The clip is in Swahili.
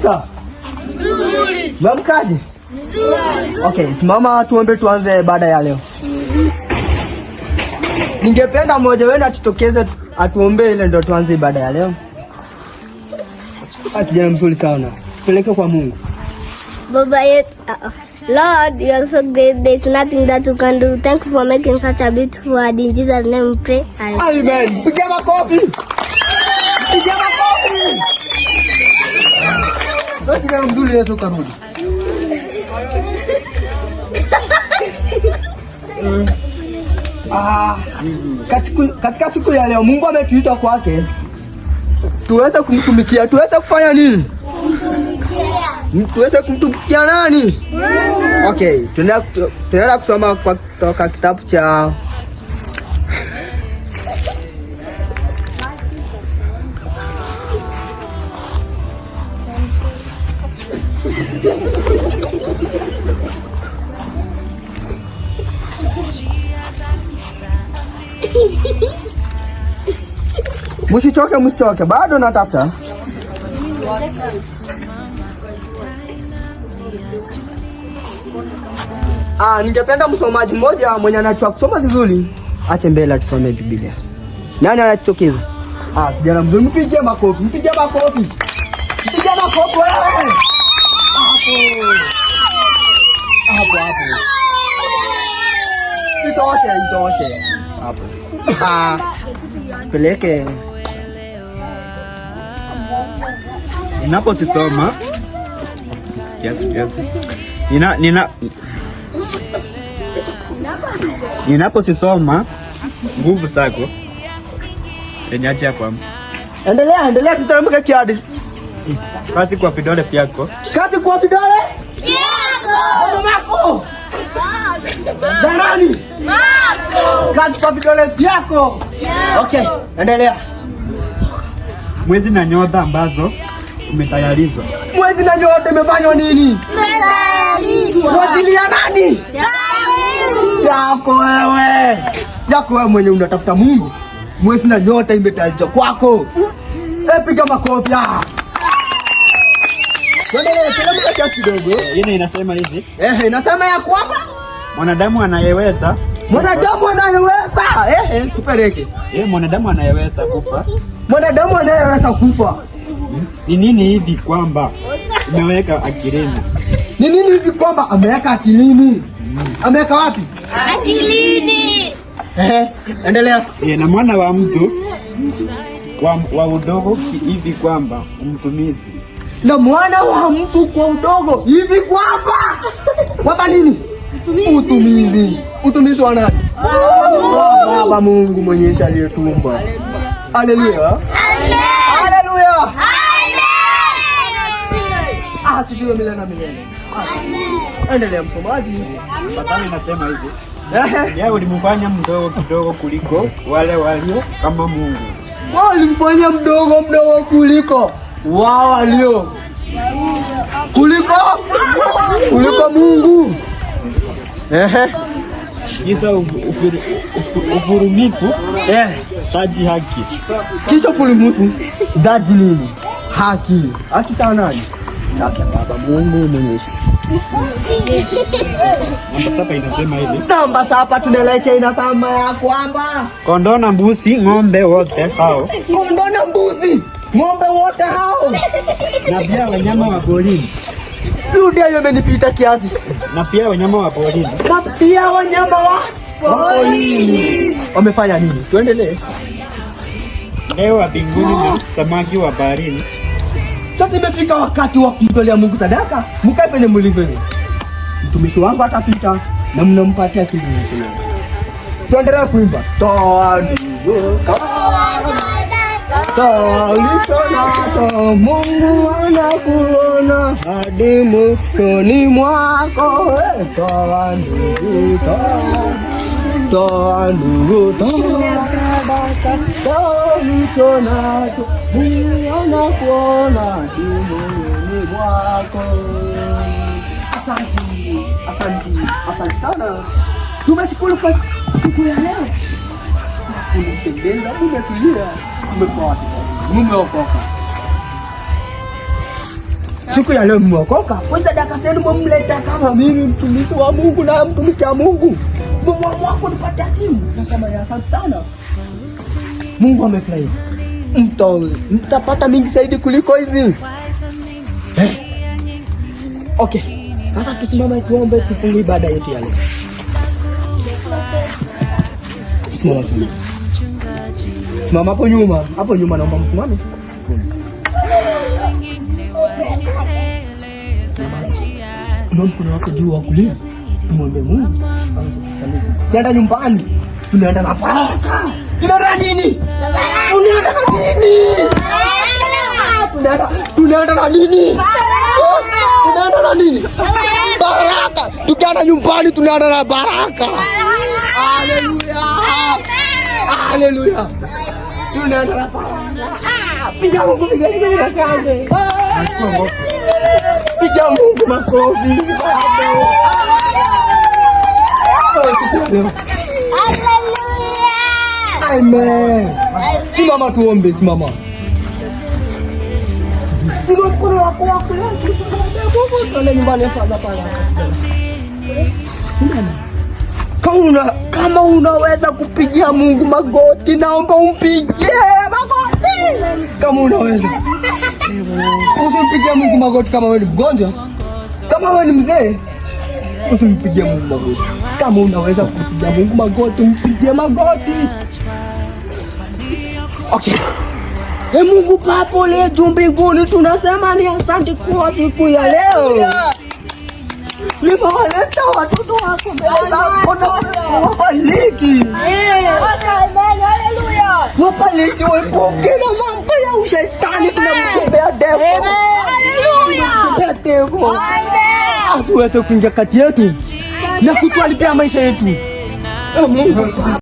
kabisa. Nzuri. Mamkaje? Nzuri. Okay, simama tuombe tuanze baada ya leo. Ningependa mmoja wenu atutokeze atuombe ile ndio tuanze ibada ya leo. Kijana mzuri sana. Tupeleke kwa Mungu. Baba yetu, Lord, you are so great. There's nothing that you can do. Thank you for making such a beautiful word. In Jesus' name we pray. Amen. Piga makofi. Piga makofi. Sasa kijana mzuri Yesu karudi. Katika siku ya leo Mungu ametuita kwake tuweze kumtumikia. Tuweze kufanya nini? Tuweze kumtumikia nani? Okay, tunaenda kusoma kutoka kitabu cha Msichoke, bado natafuta. Ningependa msomaji mmoja mwenye anachua kusoma vizuri ache mbele tusome Biblia. Nani anatokeza? Kijana mzuri, mpige makofi, mpige makofi. Mpige makofi wewe. Hapo. Itoshe. Hapo. Peleke. Ninaposoma yes. Ninaposoma nguvu zako niache hapo. Endelea tutamke kiadi. Kazi kwa vidole vyako. Kazi kwa vidole vyako. Nani? Kazi kwa vidole vyako. Okay, endelea. Mwezi na nyota ambazo umetayarishwa. Mwezi na nyota imefanywa nini? Umetayarishwa. Kwa ajili ya nani? Yako wewe mwenye unatafuta Mungu. Mwezi na nyota imetayarishwa kwako. Piga makofi. Endelea kiasi kidogo. Yeye inasema hivi. Inasema ya kwamba mwanadamu anayeweza. Tupeleke. Mwanadamu anayeweza kufa. Mwanadamu anayeweza kufa. Ni nini hivi kwamba umeweka akilini? Ni nini hivi kwamba ameweka akilini? Ameweka wapi? Akilini. Endelea. Na mwana wa mtu wa udogo hivi kwamba umtumizi. Na mwana wa mtu kwa udogo hivi kwamba nini? Utumizi wa nani? Baba Mungu mwenyezi aliyetuumba. Haleluya. Haleluya. Asifiwe milele na milele. Endelea msomaji. Biblia inasema hivi. Yeye ulimfanya mdogo kidogo kuliko wale walio kama Mungu. Ulimfanya mdogo kuliko wao walio kuliko Mungu. Kisa uvurunifu. Taji haki. Kisha uvurunifu. Taji nini? Haki. Haki sana nani? Haki ya Baba Mungu mwenyezi. Namba inasema hivi. Namba saba tunaelekea inasema ya kwamba kondoo na mbuzi, ng'ombe wote hao. Kondoo na mbuzi, ng'ombe wote hao. Na pia wanyama wa porini. Rudia hiyo imenipita kiasi. Na pia wanyama wa porini. Wamefanya nini? Tuendelee. Ndege wa mbinguni na samaki wa baharini. Sasa imefika wakati wa kumtolea Mungu sadaka. Mkae penye mlivyo. Mtumishi wangu atapita na mnampatia kitu kingine. Tuendelee kuimba. Mungu anakuona hadi moyoni mwako. Toa ndugu, ulicho nacho. Mungu anakuona hadi moyoni mwako. Asante sana. Tumeshukuru kwa siku ya leo. Unapendeza, umetulia, umepoa. Mumeokoka. siku ya leo mmeokoka, kwa sadaka zenu mmemleta kama mimi mtumishi wa Mungu na mtumishi wa Mungu. Mmeamua kunipatia simu na kama ya asante sana. Mungu amefurahi. Mtapata mingi zaidi kuliko hizi. Okay. Sasa tusimame tuombe tufunge ibada yetu ya leo. Simama hapo nyuma. Hapo nyuma naomba msimame. Ndio mkono wako juu wa kulia. Tumwombe Mungu. Tunaenda nyumbani. Tunaenda na baraka. Tunaenda nini? Tunaenda na nini? Tunaenda na nini? Tunaenda na nini? Baraka. Tukienda nyumbani tunaenda na baraka. Haleluya. Haleluya. Tunaenda na baraka. Piga Mungu vigelegele na shangwe. Piga Mungu makofi. Amen. Simama tuombe, simama. Ndio mkono wako wa kulia. Tuende nyumbani sasa pale. Kama unaweza kupigia Mungu magoti, naomba umpigie magoti. Kama unaweza. Usimpigie Mungu magoti kama wewe ni mgonjwa. Kama wewe ni mzee, usimpigie Mungu magoti. Kama unaweza kupigia Mungu magoti, umpigie magoti. Okay. Mungu Baba uliye juu mbinguni, tunasema ni asante kwa siku ya leo. Nimewaleta watoto wako mbele zako na wabariki. Wabariki, waepuke na mambo ya ushetani, tunamkumbea devo. Tunamkumbea devo. Atuweze kuingia kati yetu na kutuharibia maisha yetu. Mungu